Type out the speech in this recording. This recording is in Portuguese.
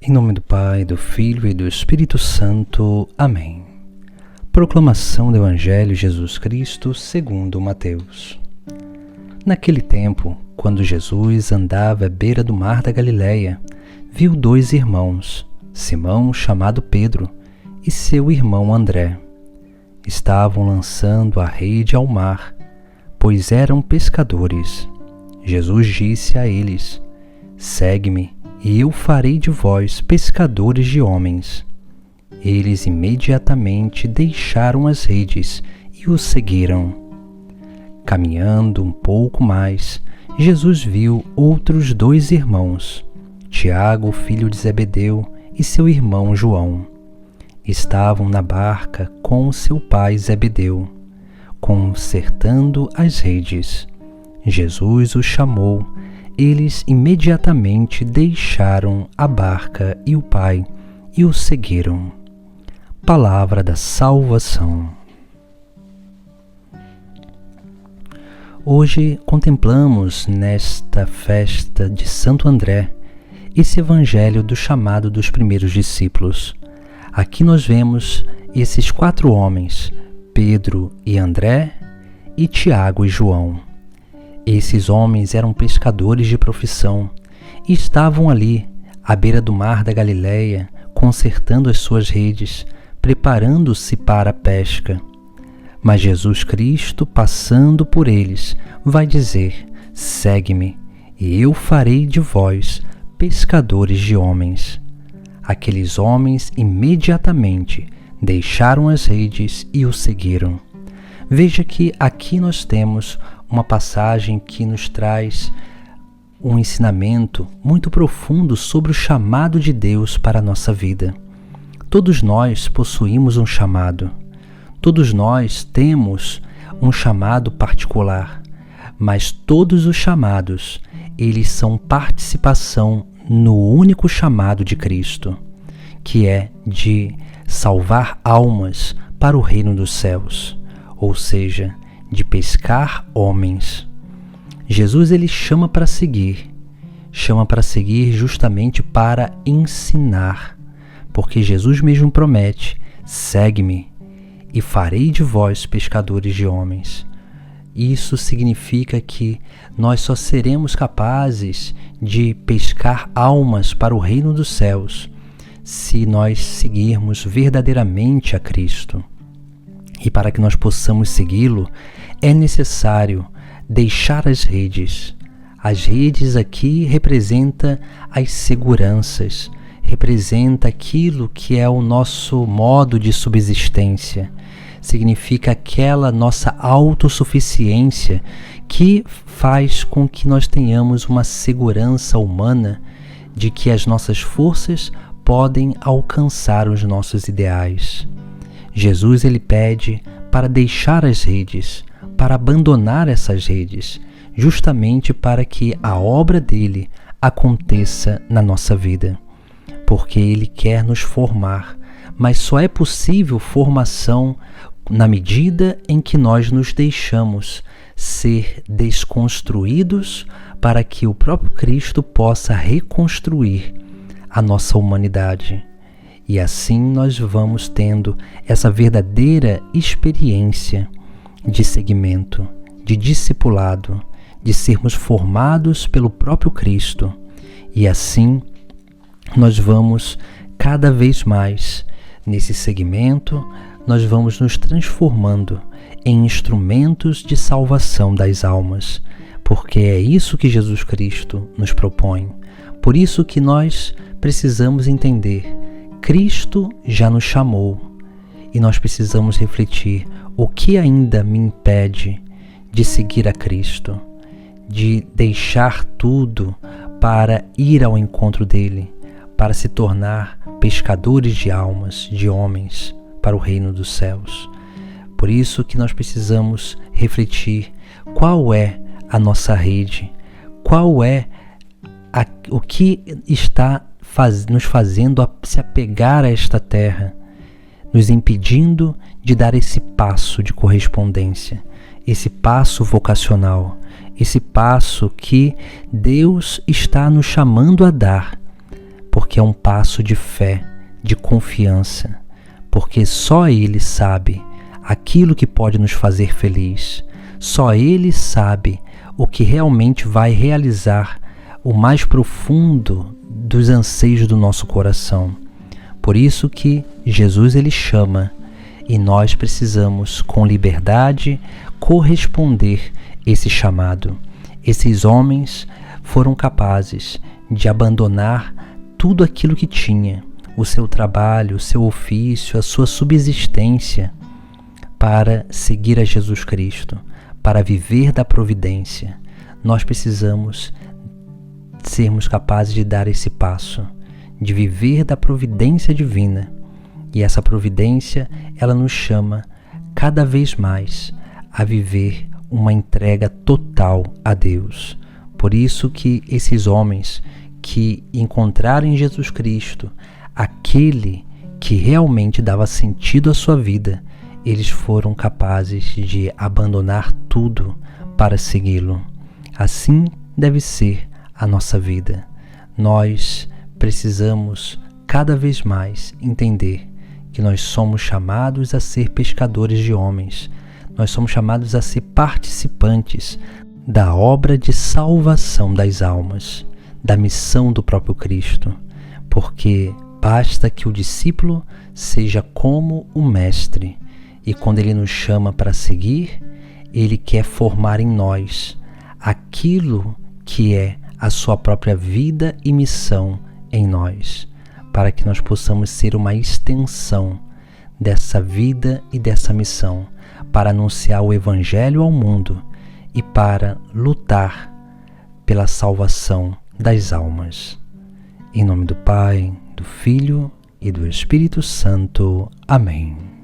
Em nome do Pai, do Filho e do Espírito Santo. Amém. Proclamação do Evangelho de Jesus Cristo segundo Mateus. Naquele tempo, quando Jesus andava à beira do mar da Galileia, viu dois irmãos, Simão, chamado Pedro, e seu irmão André. Estavam lançando a rede ao mar, pois eram pescadores. Jesus disse a eles: "Segue-me, e eu farei de vós pescadores de homens." Eles imediatamente deixaram as redes e o seguiram. Caminhando um pouco mais, Jesus viu outros dois irmãos, Tiago, filho de Zebedeu, e seu irmão João. Estavam na barca com seu pai Zebedeu, consertando as redes. Jesus os chamou. Eles imediatamente deixaram a barca e o pai e o seguiram. Palavra da salvação. Hoje contemplamos nesta festa de Santo André esse evangelho do chamado dos primeiros discípulos. Aqui nós vemos esses 4 homens, Pedro e André e Tiago e João. Esses homens eram pescadores de profissão e estavam ali, à beira do mar da Galileia, consertando as suas redes, preparando-se para a pesca. Mas Jesus Cristo, passando por eles, vai dizer: "Segue-me, e eu farei de vós pescadores de homens." Aqueles homens imediatamente deixaram as redes e o seguiram. Veja que aqui nós temos uma passagem que nos traz um ensinamento muito profundo sobre o chamado de Deus para a nossa vida. Todos nós possuímos um chamado. Todos nós temos um chamado particular, mas todos os chamados, eles são participação no único chamado de Cristo, que é de salvar almas para o reino dos céus, ou seja, de pescar homens. Jesus ele chama para seguir justamente para ensinar, porque Jesus mesmo promete: "Segue-me e farei de vós pescadores de homens." Isso significa que nós só seremos capazes de pescar almas para o reino dos céus se nós seguirmos verdadeiramente a Cristo. E para que nós possamos segui-lo, é necessário deixar as redes. As redes aqui representam as seguranças, representa aquilo que é o nosso modo de subsistência. Significa aquela nossa autossuficiência que faz com que nós tenhamos uma segurança humana de que as nossas forças podem alcançar os nossos ideais. Jesus ele pede para deixar as redes, para abandonar essas redes, justamente para que a obra dele aconteça na nossa vida, porque ele quer nos formar, mas só é possível formação na medida em que nós nos deixamos ser desconstruídos para que o próprio Cristo possa reconstruir a nossa humanidade. E assim nós vamos tendo essa verdadeira experiência de seguimento, de discipulado, de sermos formados pelo próprio Cristo. E assim nós vamos cada vez mais nesse segmento, nós vamos nos transformando em instrumentos de salvação das almas, porque é isso que Jesus Cristo nos propõe. Por isso que nós precisamos entender: Cristo já nos chamou e nós precisamos refletir: o que ainda me impede de seguir a Cristo, de deixar tudo para ir ao encontro dele, para se tornar pescadores de almas, de homens, para o reino dos céus. Por isso que nós precisamos refletir qual é a nossa rede, qual é o que está nos fazendo se apegar a esta terra, nos impedindo de dar esse passo de correspondência, esse passo vocacional, esse passo que Deus está nos chamando a dar porque é um passo de fé, de confiança, porque só Ele sabe aquilo que pode nos fazer feliz. Só Ele sabe o que realmente vai realizar o mais profundo dos anseios do nosso coração. Por isso que Jesus Ele chama, e nós precisamos, com liberdade, corresponder esse chamado. Esses homens foram capazes de abandonar tudo aquilo que tinha, o seu trabalho, o seu ofício, a sua subsistência, para seguir a Jesus Cristo, para viver da providência. Nós precisamos sermos capazes de dar esse passo, de viver da providência divina. E essa providência, ela nos chama cada vez mais a viver uma entrega total a Deus. Por isso que esses homens que encontraram em Jesus Cristo aquele que realmente dava sentido à sua vida, eles foram capazes de abandonar tudo para segui-lo. Assim deve ser a nossa vida. Nós precisamos cada vez mais entender que nós somos chamados a ser pescadores de homens. Nós somos chamados a ser participantes da obra de salvação das almas, da missão do próprio Cristo, porque basta que o discípulo seja como o mestre, e quando ele nos chama para seguir, ele quer formar em nós aquilo que é a sua própria vida e missão em nós, para que nós possamos ser uma extensão dessa vida e dessa missão, para anunciar o Evangelho ao mundo e para lutar pela salvação das almas. Em nome do Pai, do Filho e do Espírito Santo. Amém.